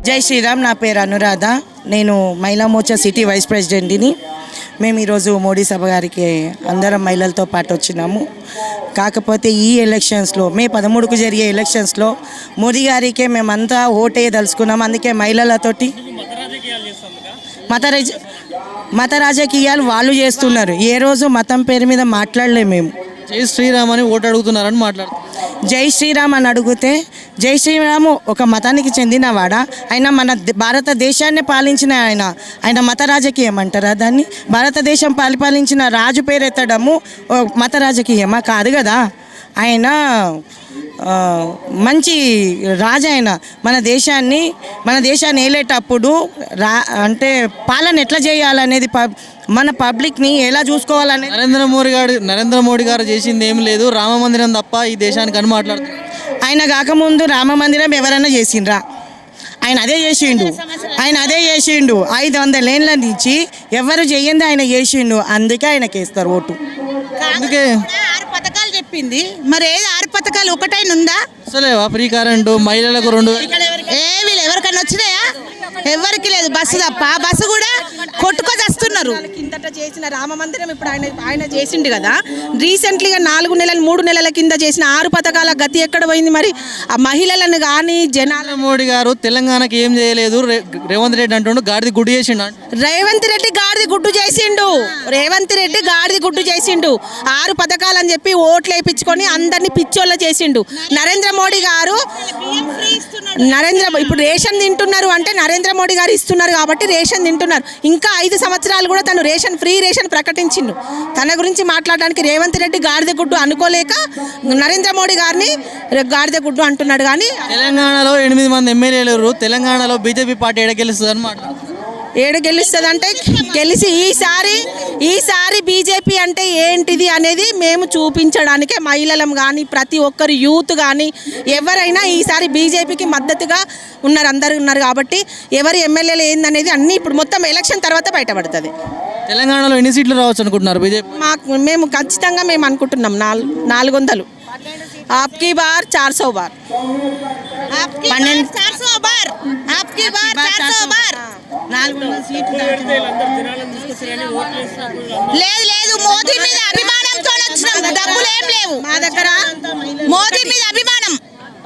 జై శ్రీరామ్. నా పేరు అనురాధ. నేను మహిళా మోర్చా సిటీ వైస్ ప్రెసిడెంట్ని. మేము ఈరోజు మోడీ సభ గారికి అందరం మహిళలతో పాటు వచ్చినాము. కాకపోతే ఈ ఎలక్షన్స్లో మే 13కు జరిగే ఎలక్షన్స్లో మోడీ గారికే మేమంతా ఓటేయదలుచుకున్నాము. అందుకే మహిళలతోటి మత రాజకీయాలు వాళ్ళు చేస్తున్నారు. ఏ రోజు మతం పేరు మీద మాట్లాడలేము. మేము జై శ్రీరామ్ అని ఓటు అడుగుతున్నారని మాట్లాడుతున్నారు. జై శ్రీరామ్ అని అడిగితే జై శ్రీరాము ఒక మతానికి చెందినవాడా? ఆయన మన భారతదేశాన్ని పాలించిన ఆయన మత రాజకీయం అంటారా దాన్ని? భారతదేశం పరిపాలించిన రాజు పేరు ఎత్తడము మత రాజకీయమా? కాదు కదా. ఆయన మంచి రాజు. ఆయన మన దేశాన్ని ఏలేటప్పుడు అంటే పాలన ఎట్లా చేయాలనేది, మన పబ్లిక్ని ఎలా చూసుకోవాలనేది నరేంద్ర మోడీ గారు చేసింది ఏం లేదు, రామ మందిరం తప్ప ఈ దేశానికి అని మాట్లాడుతున్నారు. ఆయన కాకముందు రామ మందిరం ఎవరైనా చేసిండ్రా? ఆయన అదే చేసిండు. 500 ఏళ్ళ నుంచి ఎవరు చేయండి ఆయన చేసిండు. అందుకే ఆయనకి వేస్తారు ఓటు. అందుకే 6 పథకాలు చెప్పింది. మరి ఏది 6 పథకాలు ఒకటైనా ఉందా? అసలేవా? ఫ్రీ కరెంటు, మహిళలకు 2000 వీళ్ళు ఎవరికైనా వచ్చినాయా? ఎవరికి లేదు. బస్సు తప్ప. బస్సు కూడా కొట్టుకొచ్చేస్తున్నారు. కిందట చేసిన రామ మందిరం ఇప్పుడు ఆయన చేసిండు కదా. రీసెంట్లీగా 4 నెలలు 3 నెలల కింద చేసిన 6 పథకాల గతి ఎక్కడ పోయింది? మరి ఆ మహిళలను కానీ జనాల మోడీ గారు తెలంగాణకి ఏం చేయలేదు. రేవంత్ రెడ్డి అంటుండు గాడిది గుడ్డు చేసిండు. రేవంత్ రెడ్డి గాడిది గుడ్డు చేసిండు. 6 పథకాలు అని చెప్పి ఓట్లు వేయించుకొని అందరినీ పిచ్చోళ్ళ చేసిండు. నరేంద్ర మోడీ గారు ఇప్పుడు రేషన్ తింటున్నారు అంటే నరేంద్ర మోడీ గారు ఇస్తున్నారు కాబట్టి రేషన్ తింటున్నారు. ఇంకా 5 సంవత్సరాలు కూడా తను ఫ్రీ రేషన్ ప్రకటించిండు. తన గురించి మాట్లాడడానికి రేవంత్ రెడ్డి గాడిద గుడ్డు అనుకోలేక నరేంద్ర మోడీ గారిని గాడిద గుడ్డు అంటున్నాడు. కానీ తెలంగాణలో 8 మంది ఎమ్మెల్యేలు, తెలంగాణలో బీజేపీ పార్టీ ఏడ గెలుస్తుంది అని మాట్లాడుతున్నారు. ఏడు గెలుస్తుంది అంటే గెలిచి ఈసారి బీజేపీ అంటే ఏంటిది అనేది మేము చూపించడానికే మహిళలం కానీ ప్రతి ఒక్కరు యూత్ కానీ ఎవరైనా ఈసారి బీజేపీకి మద్దతుగా అందరూ ఉన్నారు. కాబట్టి ఎవరి ఎమ్మెల్యేలు ఏందనేది అన్నీ ఇప్పుడు మొత్తం ఎలక్షన్ తర్వాత బయటపడుతుంది. తెలంగాణలో ఎన్ని సీట్లు రావచ్చు అనుకుంటున్నారు బీజేపీ? మేము ఖచ్చితంగా అనుకుంటున్నాం 400. ఆప్కీ బార్ 400 బార్. లేదు మోదీ మీద అభిమానంతో వచ్చినాం. డబ్బులు ఏం లేవు మా దగ్గర. మోదీ మీద అభిమానం.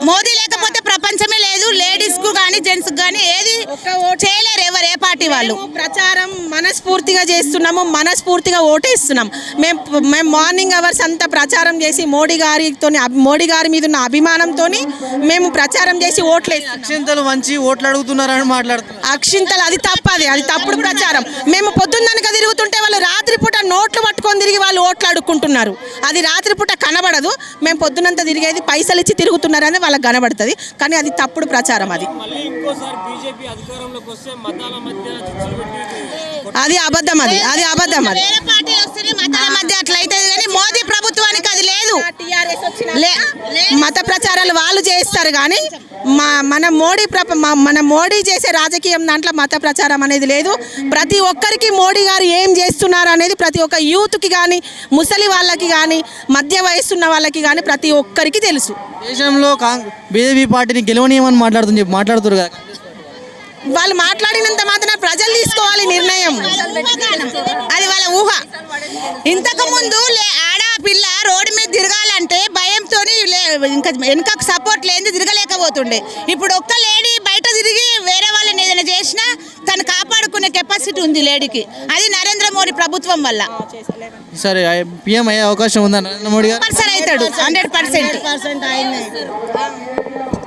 మోదీ లేకపోతే ప్రపంచమే లేదు. లేడీస్ కు కానీ జెంట్స్ కు కానీ ఏది చేయలేరు ఎవరు, ఏ పార్టీ వాళ్ళు. ప్రచారం మనస్ఫూర్తిగా చేస్తున్నాము, మనస్ఫూర్తిగా ఓటేస్తున్నాం. మేము మార్నింగ్ అవర్స్ అంతా ప్రచారం చేసి మోడీ గారి మీద ఉన్న అభిమానంతో మేము ప్రచారం చేసి ఓట్లేస్తాం. అక్షింతలు మంచి ఓట్లు అడుగుతున్నారని మాట్లాడుతున్నారు. అక్షింతలు అది తప్పుడు ప్రచారం. మేము పొద్దున్ననక తిరుగుతుంటే వాళ్ళు రాత్రిపూట నోట్లు పట్టుకొని తిరిగి వాళ్ళు ఓట్లు అడుక్కుంటున్నారు. అది రాత్రిపూట కనబడదు. మేము పొద్దునంతా తిరిగేది పైసలు ఇచ్చి తిరుగుతున్నారని వాళ్ళకి కనబడుతుంది. కానీ అది తప్పుడు ప్రచారం. అది అబద్ధం. అది మతాల మధ్య అట్లయితే కానీ మోదీ ప్రభుత్వానికి అది లేదు. మత ప్రచారాలు వాళ్ళు చేస్తారు కానీ మన మోడీ చేసే రాజకీయం దాంట్లో మత ప్రచారం అనేది లేదు. ప్రతి ఒక్కరికి మోడీ గారు ఏం చేస్తున్నారు అనేది ప్రతి ఒక్క యూత్కి కానీ ముసలి వాళ్ళకి కానీ మధ్య వయస్సున్న వాళ్ళకి కానీ ప్రతి ఒక్కరికి తెలుసు. దేశంలో బీజేపీ పార్టీని గెలవనీయమని మాట్లాడుతున్నారు కదా. వాళ్ళు మాట్లాడినంత మాత్రం ప్రజలు తీసుకోవాలి నిర్ణయం. అది వాళ్ళ ఊహ. ఇంతకు ముందు ఆడపిల్ల రోడ్డు మీద తిరగాలంటే భయంతో ఇంకా వెనుకకు సపోర్ట్ లేని తిరగలేకపోతుండే. ఇప్పుడు ఒక్క లేడీ బయట తిరిగి వేరే వాళ్ళని ఏదైనా చేసినా తను కాపాడుకునే కెపాసిటీ ఉంది లేడీకి. అది నరేంద్ర మోడీ ప్రభుత్వం వల్ల. సరే, పిఎం అయ్యే అవకాశం ఉందా నరేంద్ర మోడీ గారు? అవుతాడు 100%.